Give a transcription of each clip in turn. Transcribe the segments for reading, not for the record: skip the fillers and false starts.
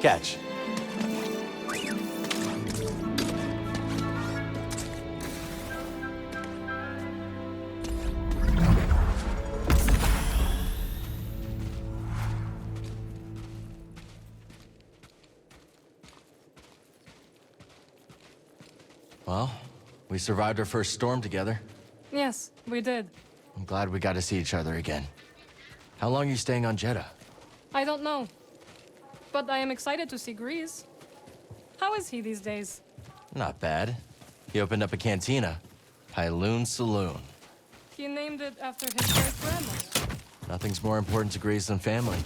Catch. Well, we survived our first storm together. Yes, we did. I'm glad we got to see each other again. How long are you staying on Jeddah? I don't know. But I am excited to see Grease. How is he these days? Not bad. He opened up a cantina. Pyloon Saloon. He named it after his great-grandmother. Nothing's more important to Grease than family.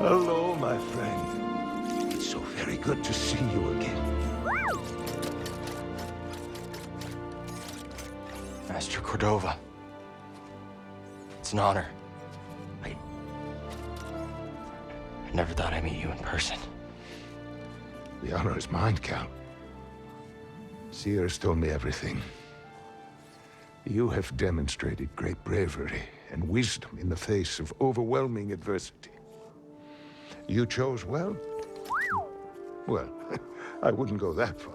Hello, my friend. It's so very good to see you again. Master Cordova. It's an honor. I never thought I'd meet you in person. The honor is mine, Cal. Seers told me everything. You have demonstrated great bravery and wisdom in the face of overwhelming adversity. You chose well? Well, I wouldn't go that far.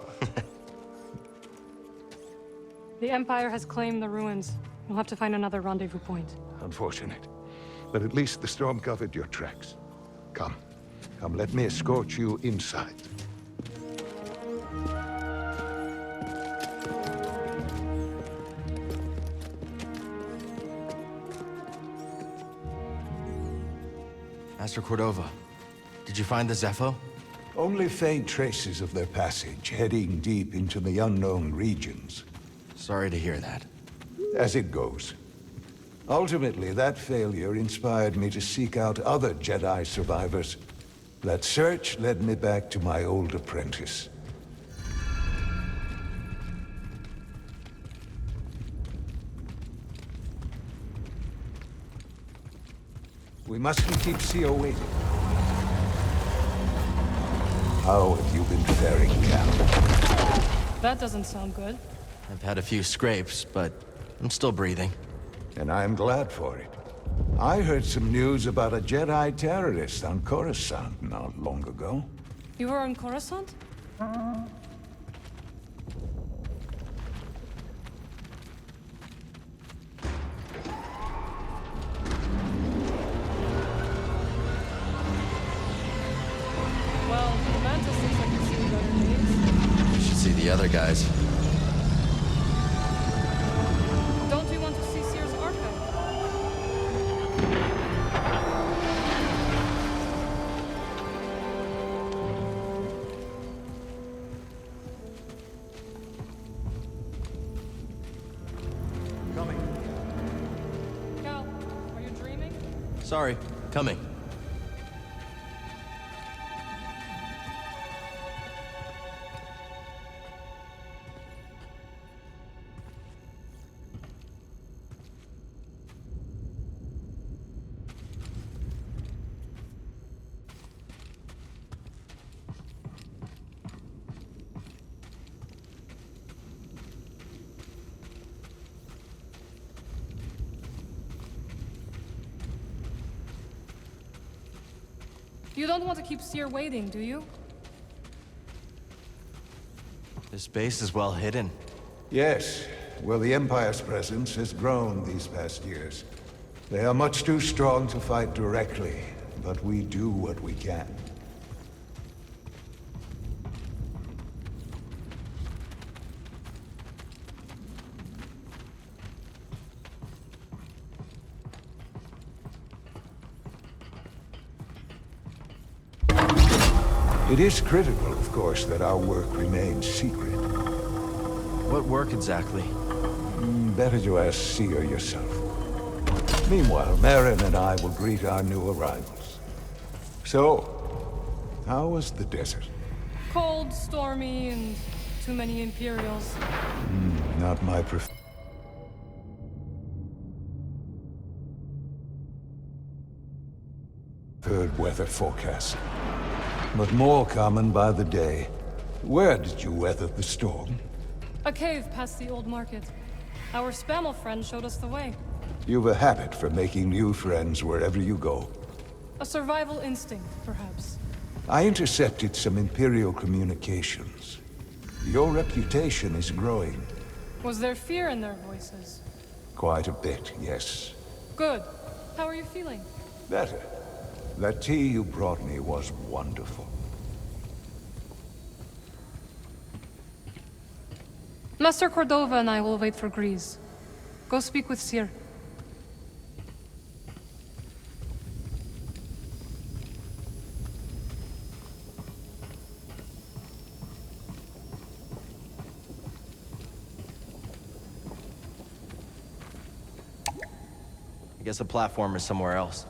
The Empire has claimed the ruins. We'll have to find another rendezvous point. Unfortunate. But at least the storm covered your tracks. Come, let me escort you inside. Master Cordova, did you find the Zepho? Only faint traces of their passage, heading deep into the unknown regions. Sorry to hear that. As it goes. Ultimately, that failure inspired me to seek out other Jedi survivors. That search led me back to my old apprentice. We mustn't keep CO waiting. How have you been faring, Cal? That doesn't sound good. I've had a few scrapes, but I'm still breathing. And I'm glad for it. I heard some news about a Jedi terrorist on Coruscant not long ago. You were on Coruscant? Well, the Mantis looks like it's seen better days. You should see the other guys. Don't you want to see Seer's archive? Coming. Cal, are you dreaming? Sorry, coming. You don't want to keep Seer waiting, do you? This base is well hidden. Yes. Well, the Empire's presence has grown these past years. They are much too strong to fight directly, but we do what we can. It is critical, of course, that our work remains secret. What work exactly? Better to ask Seer yourself. Meanwhile, Marin and I will greet our new arrivals. So, how was the desert? Cold, stormy, and too many Imperials. Not my preferred weather forecast, but more common by the day. Where did you weather the storm? A cave past the old market. Our Spammel friend showed us the way. You've a habit for making new friends wherever you go. A survival instinct, perhaps. I intercepted some Imperial communications. Your reputation is growing. Was there fear in their voices? Quite a bit, yes. Good. How are you feeling? Better. That tea you brought me was wonderful. Master Cordova and I will wait for Grease. Go speak with Seer. I guess the platform is somewhere else.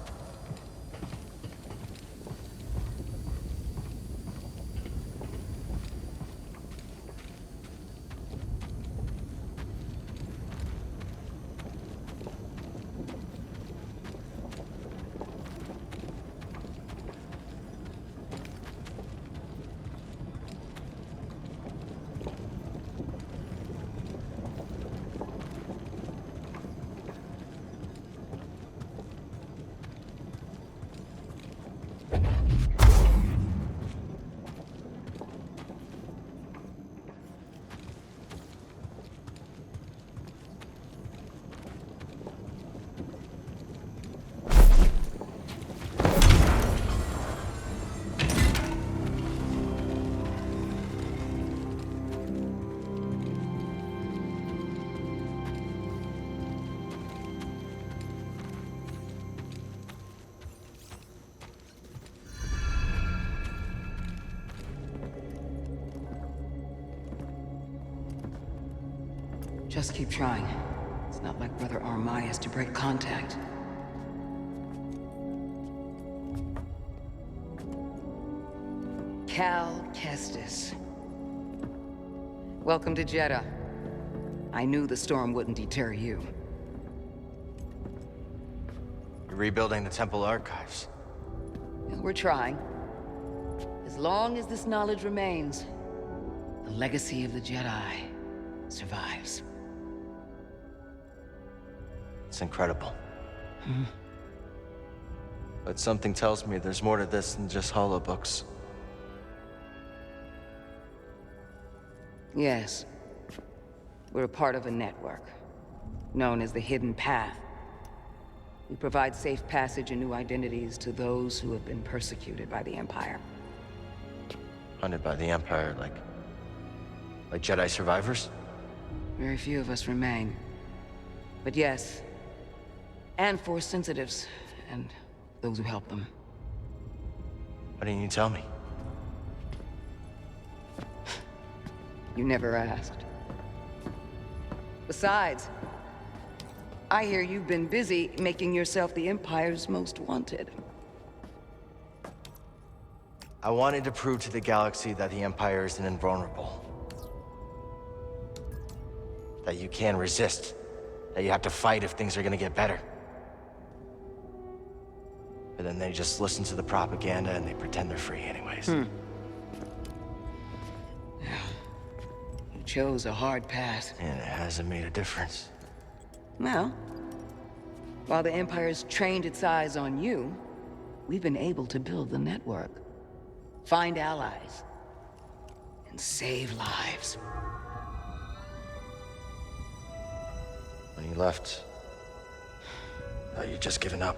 Just keep trying. It's not like Brother Armai is to break contact. Cal Kestis. Welcome to Jeddah. I knew the storm wouldn't deter you. You're rebuilding the temple archives. And we're trying. As long as this knowledge remains, the legacy of the Jedi survives. It's incredible. But something tells me there's more to this than just holobooks. Yes. We're a part of a network, known as the Hidden Path. We provide safe passage and new identities to those who have been persecuted by the Empire. Hunted by the Empire, like Jedi survivors? Very few of us remain. But yes, and Force sensitives, and those who help them. Why didn't you tell me? You never asked. Besides, I hear you've been busy making yourself the Empire's most wanted. I wanted to prove to the galaxy that the Empire isn't invulnerable. That you can resist. That you have to fight if things are gonna get better. But then they just listen to the propaganda and they pretend they're free anyways. You chose a hard path. And it hasn't made a difference. Well, while the Empire's trained its eyes on you, we've been able to build the network, find allies, and save lives. When you left, I thought you'd just given up.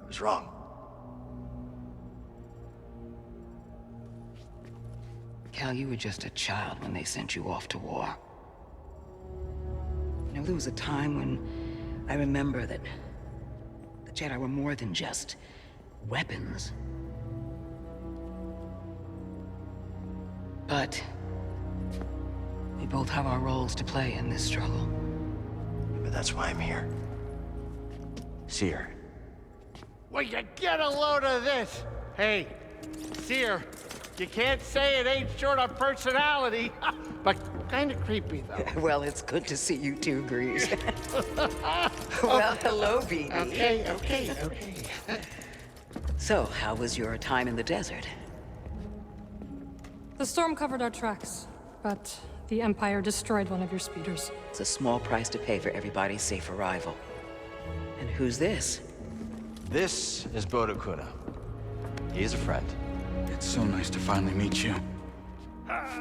I was wrong. Cal, you were just a child when they sent you off to war. You know, there was a time when I remember that the Jedi were more than just weapons. But we both have our roles to play in this struggle. But that's why I'm here. Seer. Will you get a load of this? Hey, Seer, you can't say it ain't short of personality, but kind of creepy, though. Well, it's good to see you too, Grease. Well, hello, BD. Okay. So, how was your time in the desert? The storm covered our tracks, but the Empire destroyed one of your speeders. It's a small price to pay for everybody's safe arrival. And who's this? This is Bodo Kuna. He's a friend. It's so nice to finally meet you.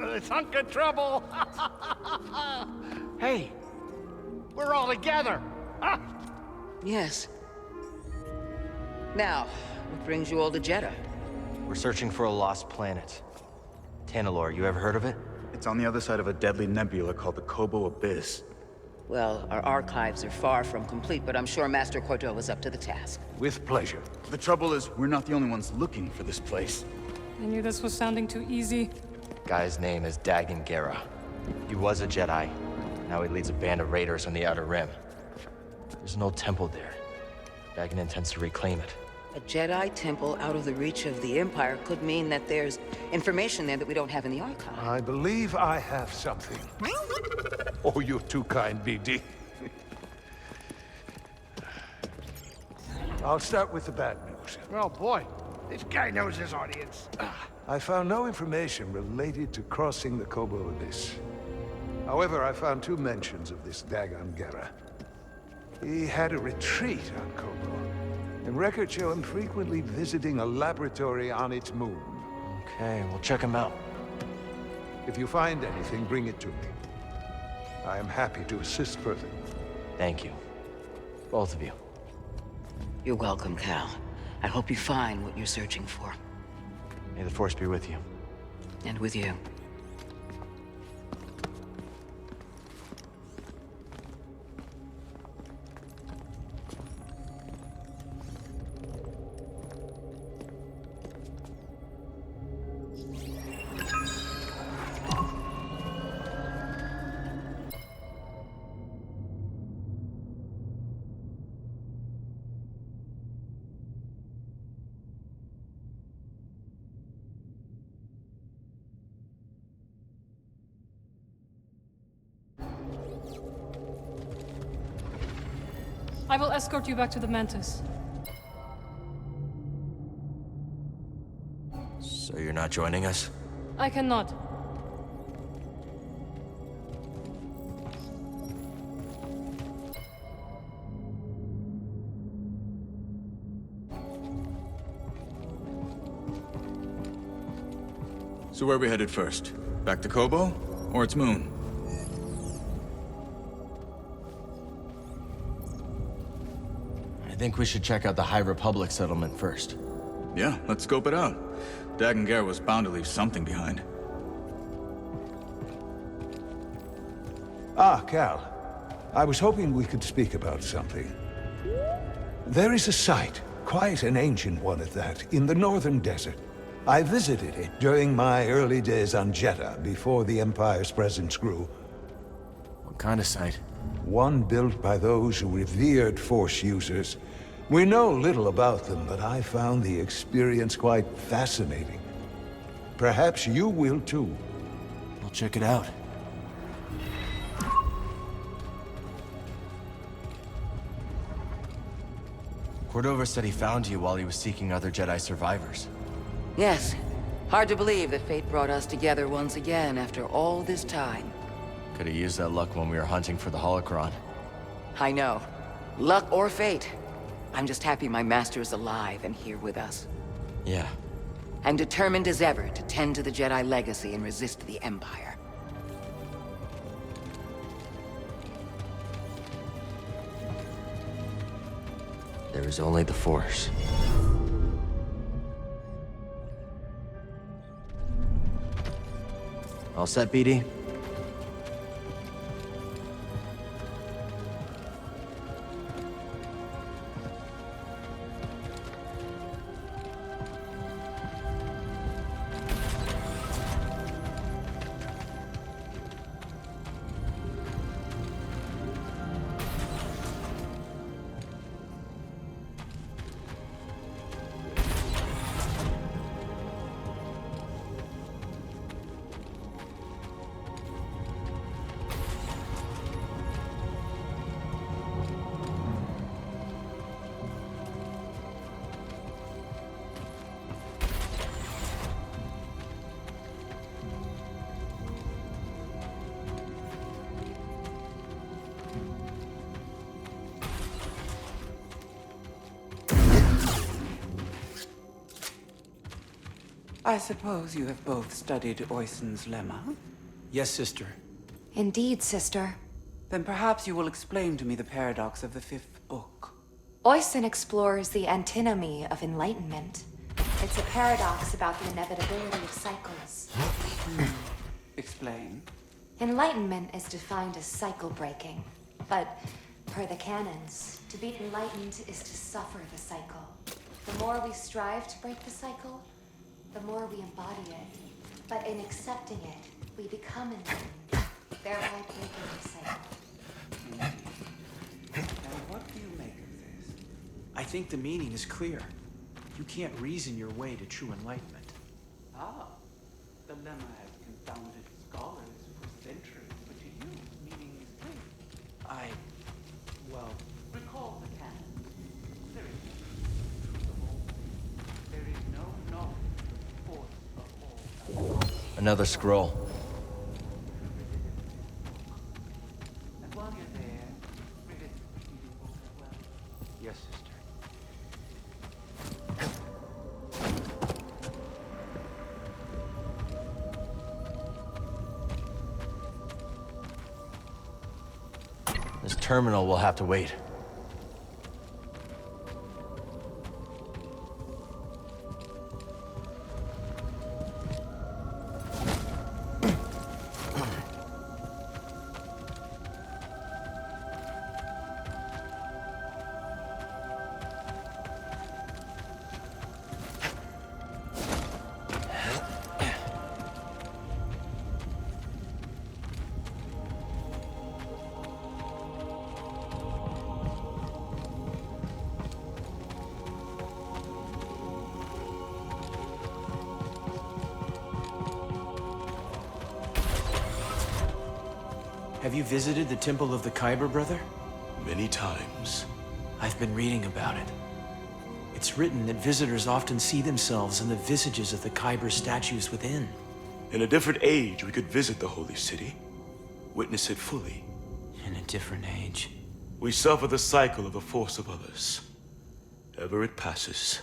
This hunk of trouble. Hey, we're all together. Yes. Now, what brings you all to Jeddah? We're searching for a lost planet. Tanalorr, you ever heard of it? It's on the other side of a deadly nebula called the Kobo Abyss. Well, our archives are far from complete, but I'm sure Master Cordova's up to the task. With pleasure. The trouble is, we're not the only ones looking for this place. I knew this was sounding too easy. Guy's name is Dagan Gera. He was a Jedi. Now he leads a band of raiders on the Outer Rim. There's an old temple there. Dagan intends to reclaim it. A Jedi temple out of the reach of the Empire could mean that there's information there that we don't have in the archive. I believe I have something. Oh, you're too kind, BD. I'll start with the bad news. Oh, boy. This guy knows his audience. I found no information related to crossing the Kobo Abyss. However, I found 2 mentions of this Dagan Gera. He had a retreat on Kobo, and records show him frequently visiting a laboratory on its moon. Okay, we'll check him out. If you find anything, bring it to me. I am happy to assist further. Thank you. Both of you. You're welcome, Cal. I hope you find what you're searching for. May the Force be with you. And with you. I will escort you back to the Mantis. So you're not joining us? I cannot. So where are we headed first? Back to Kobo? Or its moon? I think we should check out the High Republic settlement first. Yeah, let's scope it out. Dagan Gera was bound to leave something behind. Ah, Cal. I was hoping we could speak about something. There is a site, quite an ancient one at that, in the northern desert. I visited it during my early days on Jeddah, before the Empire's presence grew. What kind of site? One built by those who revered Force users. We know little about them, but I found the experience quite fascinating. Perhaps you will too. I'll check it out. Cordova said he found you while he was seeking other Jedi survivors. Yes. Hard to believe that fate brought us together once again after all this time. Could have used that luck when we were hunting for the holocron. I know. Luck or fate. I'm just happy my master is alive and here with us. Yeah. I'm determined as ever to tend to the Jedi legacy and resist the Empire. There is only the Force. All set, BD? I suppose you have both studied Oisin's lemma? Yes, sister. Indeed, sister. Then perhaps you will explain to me the paradox of the fifth book. Oisin explores the antinomy of enlightenment. It's a paradox about the inevitability of cycles. Explain. Enlightenment is defined as cycle breaking, but per the canons, to be enlightened is to suffer the cycle. The more we strive to break the cycle, the more we embody it. But in accepting it, we become enlightened, thereby breaking the cycle. And what do you make of this? I think the meaning is clear. You can't reason your way to true enlightenment. Ah, the lemma has confounded scholars for centuries, but to you, meaning is clear. Well, Recall the canon. There is no truth of all things. There is no knowledge, force of all. Another scroll. And while you're there, revisit the preceding book as well. yes, sister. This terminal will have to wait. Have you visited the Temple of the Kyber, brother? Many times. I've been reading about it. It's written that visitors often see themselves in the visages of the Kyber statues within. In a different age, we could visit the holy city, witness it fully. In a different age. We suffer the cycle of the force of others. Ever it passes.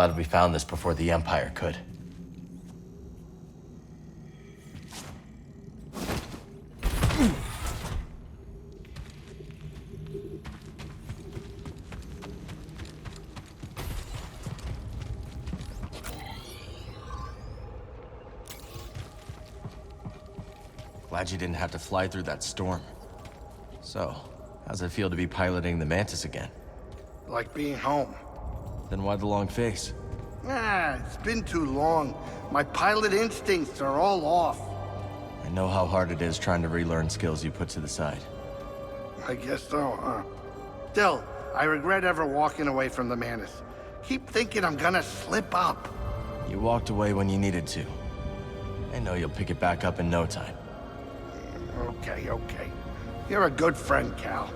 Glad we found this before the Empire could. Glad you didn't have to fly through that storm. So, how's it feel to be piloting the Mantis again? Like being home. Then why the long face? It's been too long. My pilot instincts are all off. I know how hard it is trying to relearn skills you put to the side. I guess so, huh? Still, I regret ever walking away from the Mantis. Keep thinking I'm gonna slip up. You walked away when you needed to. I know you'll pick it back up in no time. Okay. You're a good friend, Cal.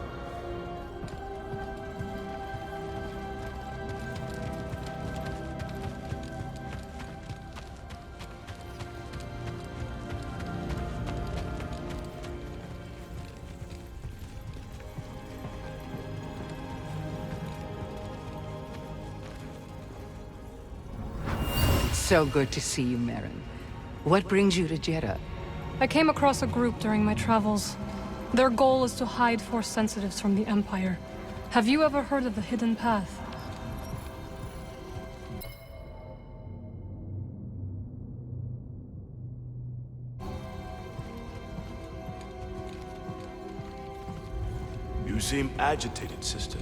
So good to see you, Merrin. What brings you to Jeddah? I came across a group during my travels. Their goal is to hide Force sensitives from the Empire. Have you ever heard of the Hidden Path? You seem agitated, sister.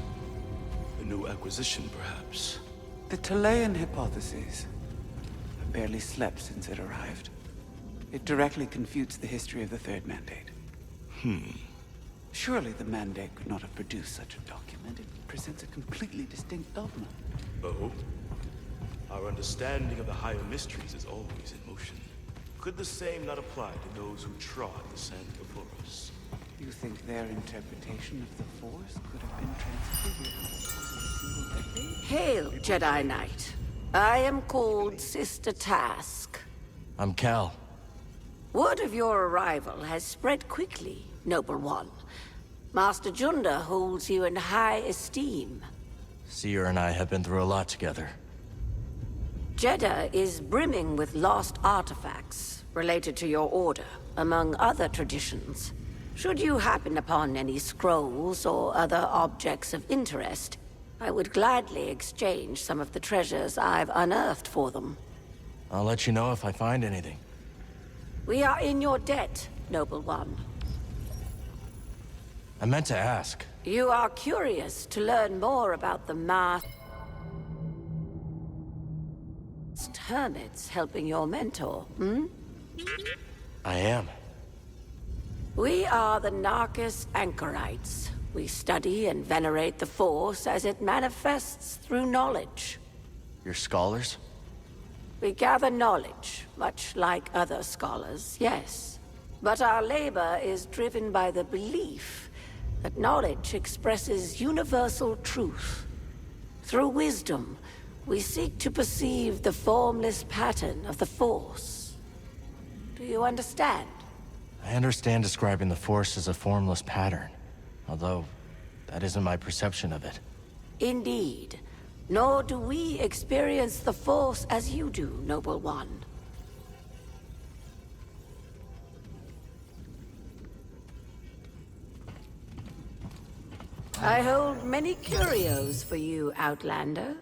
A new acquisition, perhaps. The Talayan hypothesis. I barely slept since it arrived. It directly confutes the history of the Third Mandate. Surely the Mandate could not have produced such a document. It presents a completely distinct dogma. Oh? Our understanding of the higher mysteries is always in motion. Could the same not apply to those who trod the sand before us? You think their interpretation of the Force could have been transfigured in a single decade? Hail, Jedi Knight. I am called Sister Task. I'm Cal. Word of your arrival has spread quickly, Noble One. Master Junda holds you in high esteem. Seer and I have been through a lot together. Jeddah is brimming with lost artifacts related to your order, among other traditions. Should you happen upon any scrolls or other objects of interest, I would gladly exchange some of the treasures I've unearthed for them. I'll let you know if I find anything. We are in your debt, Noble One. I meant to ask. You are curious to learn more about the masked hermits helping your mentor, hmm? I am. We are the Narcus Anchorites. We study and venerate the Force as it manifests through knowledge. You're scholars? We gather knowledge, much like other scholars, yes. But our labor is driven by the belief that knowledge expresses universal truth. Through wisdom, we seek to perceive the formless pattern of the Force. Do you understand? I understand describing the Force as a formless pattern, although that isn't my perception of it. Indeed. Nor do we experience the Force as you do, Noble One. I hold many curios for you, Outlander.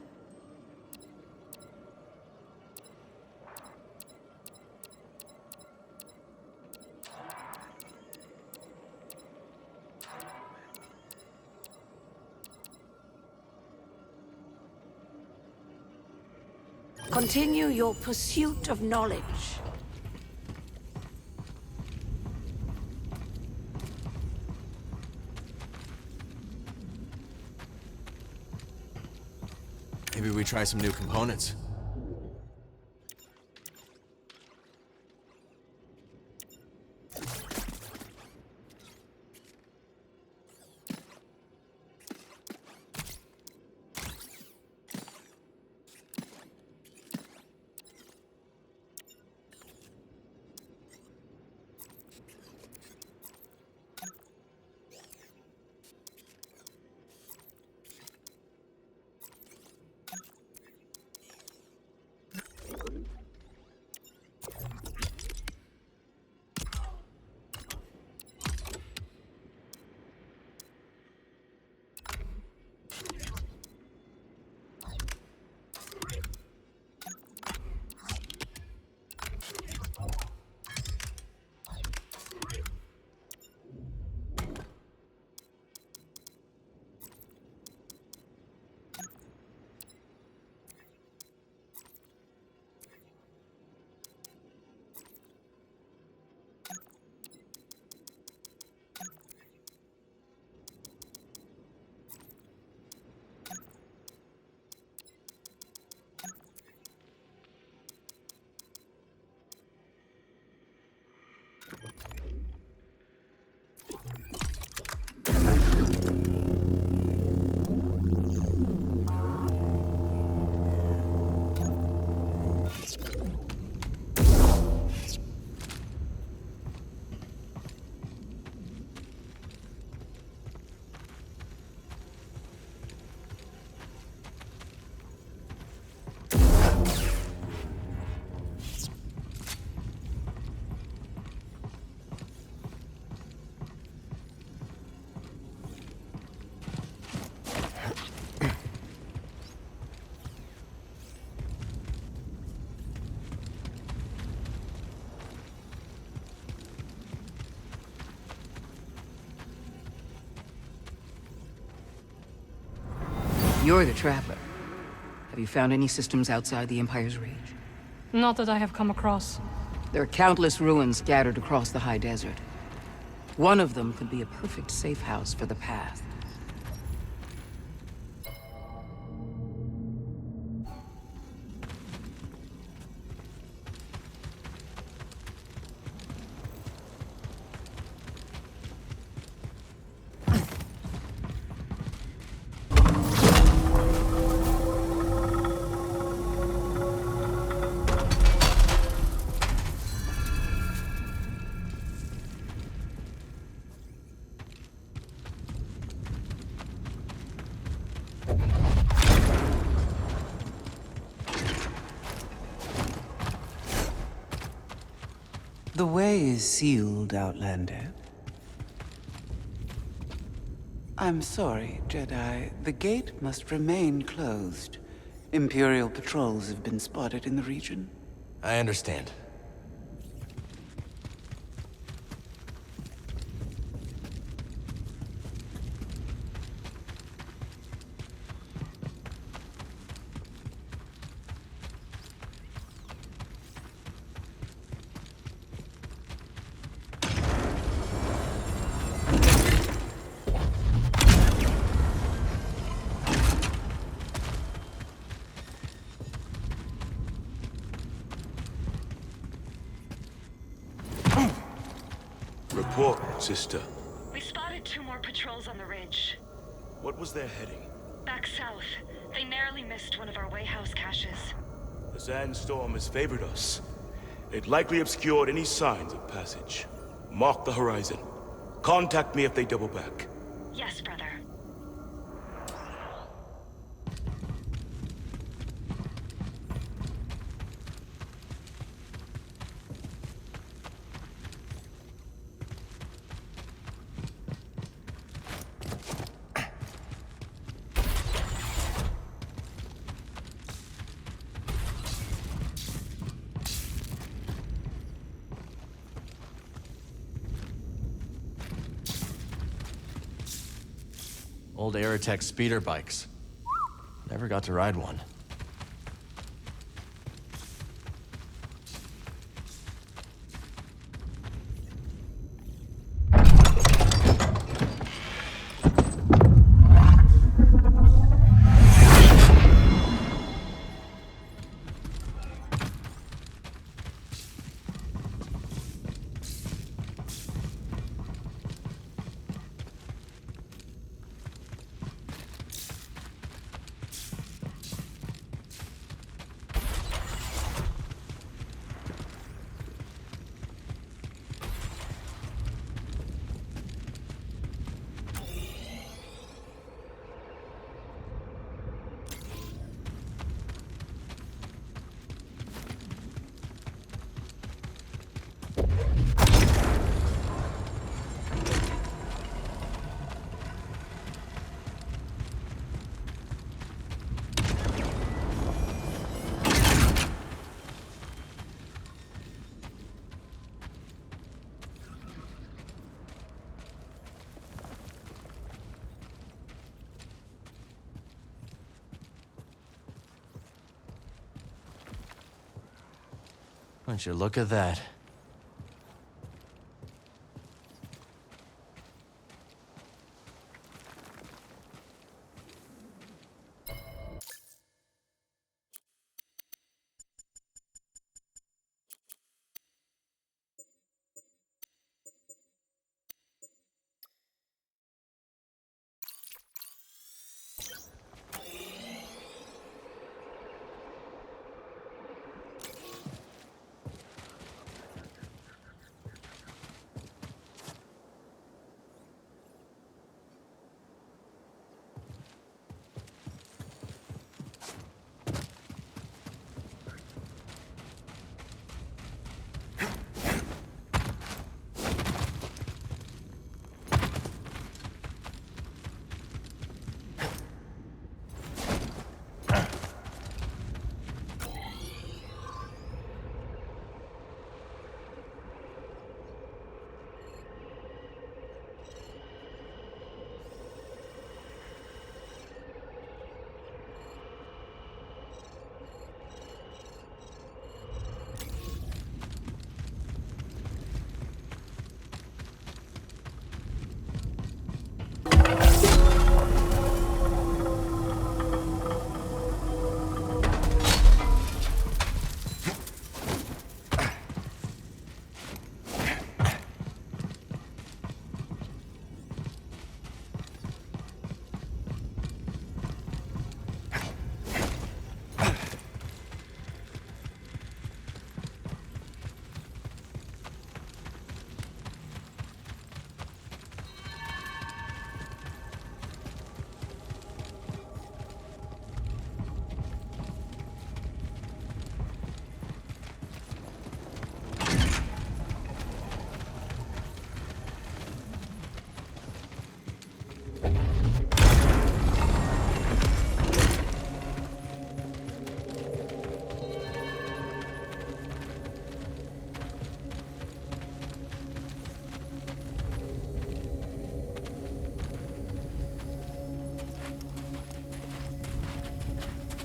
Continue your pursuit of knowledge. Maybe we try some new components. You're the trapper. Have you found any systems outside the Empire's reach? Not that I have come across. There are countless ruins scattered across the high desert. One of them could be a perfect safe house for the Path. The way is sealed, Outlander. I'm sorry, Jedi. The gate must remain closed. Imperial patrols have been spotted in the region. I understand. Report, sister. We spotted 2 more patrols on the ridge. What was their heading? Back south. They narrowly missed one of our wayhouse caches. The sandstorm has favored us. It likely obscured any signs of passage. Mark the horizon. Contact me if they double back. Yes, brother. Old Aerotech speeder bikes. Never got to ride one. Won't you look at that?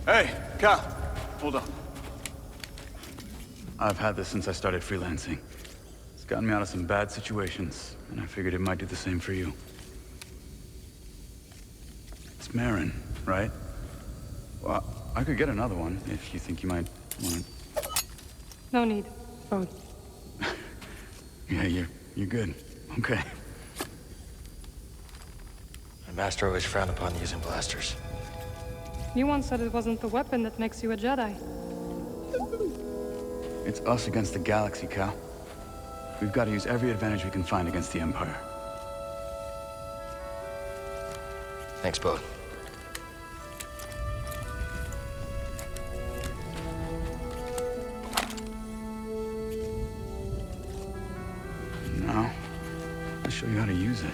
Hey, Cal, hold on. I've had this since I started freelancing. It's gotten me out of some bad situations, and I figured it might do the same for you. It's Marin, right? Well, I could get another one if you think you might want it. No need. Phone. Yeah, you're good. Okay. My master always frowned upon using blasters. You once said it wasn't the weapon that makes you a Jedi. It's us against the galaxy, Cal. We've got to use every advantage we can find against the Empire. Thanks, Bode. Now, I'll show you how to use it.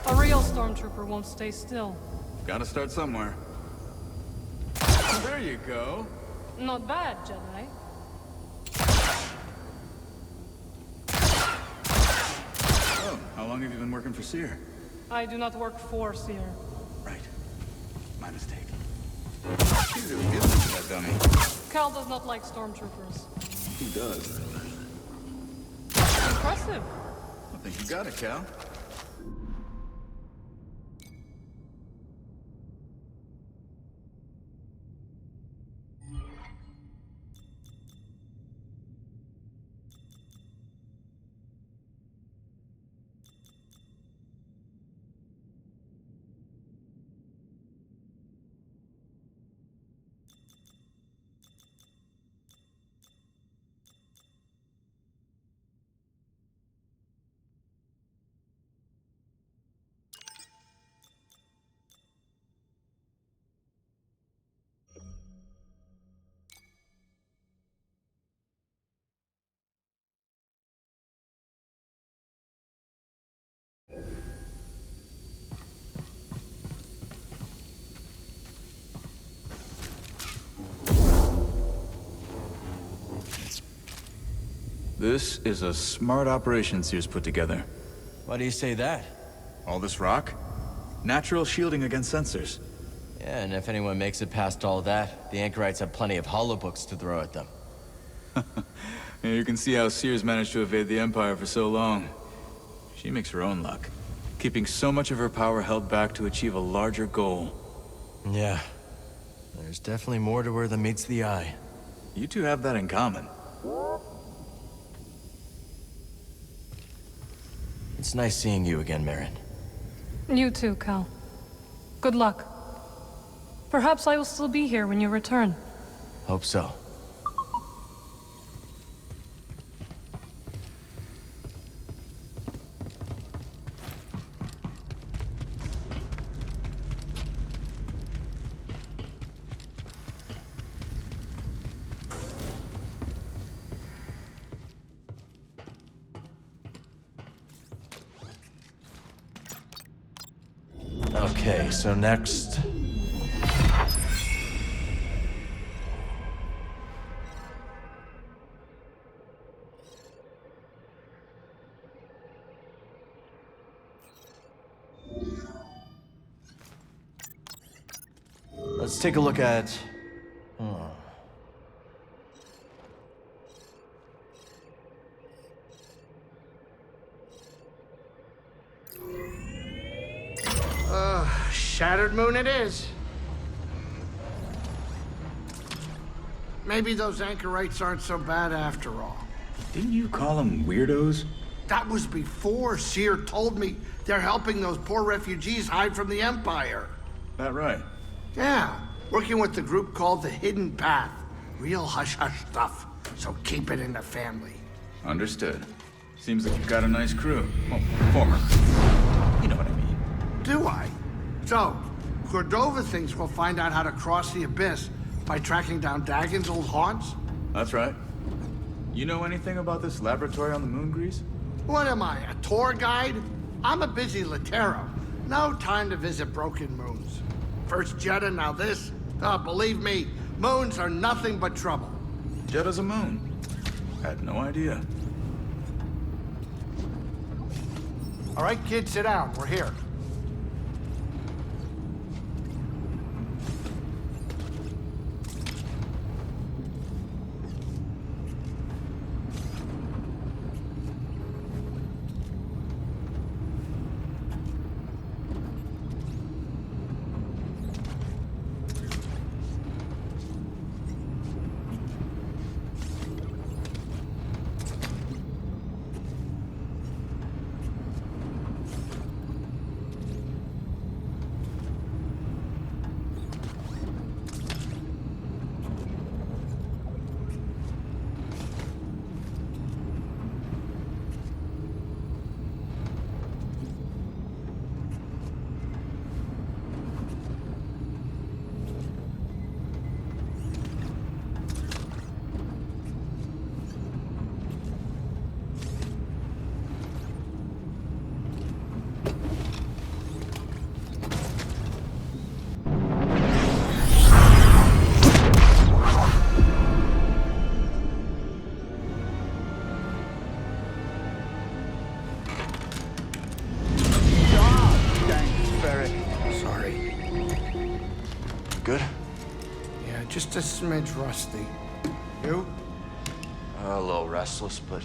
A real stormtrooper won't stay still. Gotta start somewhere. There you go. Not bad, Jedi. Oh, how long have you been working for Seer? I do not work for Seer. Right. My mistake. You really did that dummy. Cal does not like stormtroopers. Who does? Impressive. I think you got it, Cal. This is a smart operation Seer's put together. Why do you say that? All this rock? Natural shielding against sensors. Yeah, and if anyone makes it past all that, the Anchorites have plenty of holobooks to throw at them. Yeah, you can see how Seer's managed to evade the Empire for so long. She makes her own luck, keeping so much of her power held back to achieve a larger goal. Yeah. There's definitely more to her than meets the eye. You two have that in common. It's nice seeing you again, Marin. You too, Cal. Good luck. Perhaps I will still be here when you return. Hope so. Okay, so next... Let's take a look at... Shattered moon it is. Maybe those anchorites aren't so bad after all. Didn't you call them weirdos? That was before Seer told me they're helping those poor refugees hide from the Empire. That right? Yeah, working with the group called the Hidden Path. Real hush-hush stuff, so keep it in the family. Understood. Seems like you've got a nice crew. Well, former. You know what I mean. Do I? So, Cordova thinks we'll find out how to cross the abyss by tracking down Dagon's old haunts? That's right. You know anything about this laboratory on the moon, Grease? What am I, a tour guide? I'm a busy Latero. No time to visit broken moons. First Jeddah, now this. Oh, believe me, moons are nothing but trouble. Jeddah's a moon. Had no idea. All right, kids, sit down. We're here. Good? Yeah, just a smidge rusty. You? A little restless, but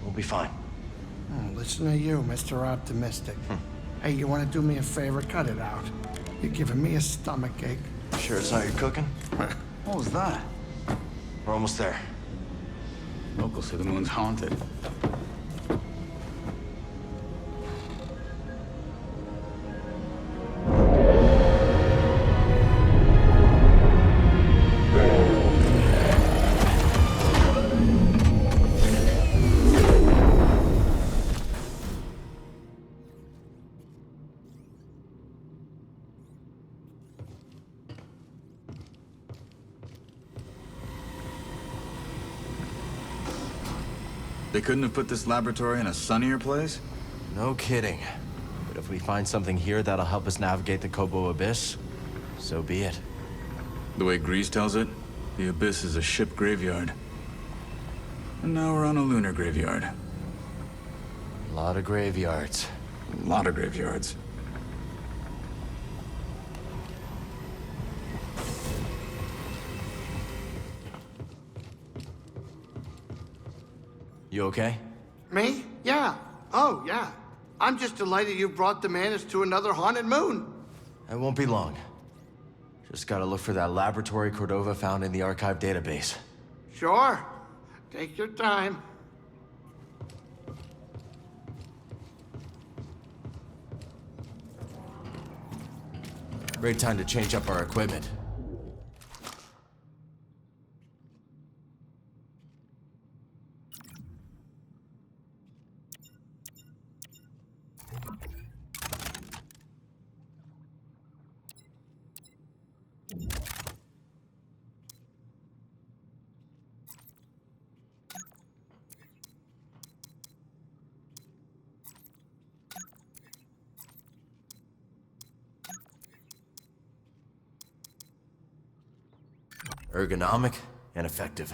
we'll be fine. Listen to you, Mr. Optimistic. Hey, you want to do me a favor? Cut it out. You're giving me a stomachache. Sure it's not your cooking? What was that? We're almost there. Locals say the moon's haunted. They couldn't have put this laboratory in a sunnier place? No kidding. But if we find something here that'll help us navigate the Kobo Abyss, so be it. The way Grease tells it, the Abyss is a ship graveyard. And now we're on a lunar graveyard. A lot of graveyards. A lot of graveyards. You okay? Me? Yeah. Oh, yeah. I'm just delighted you brought the Manus to another haunted moon. It won't be long. Just gotta look for that laboratory Cordova found in the archive database. Sure. Take your time. Great time to change up our equipment. Ergonomic and effective.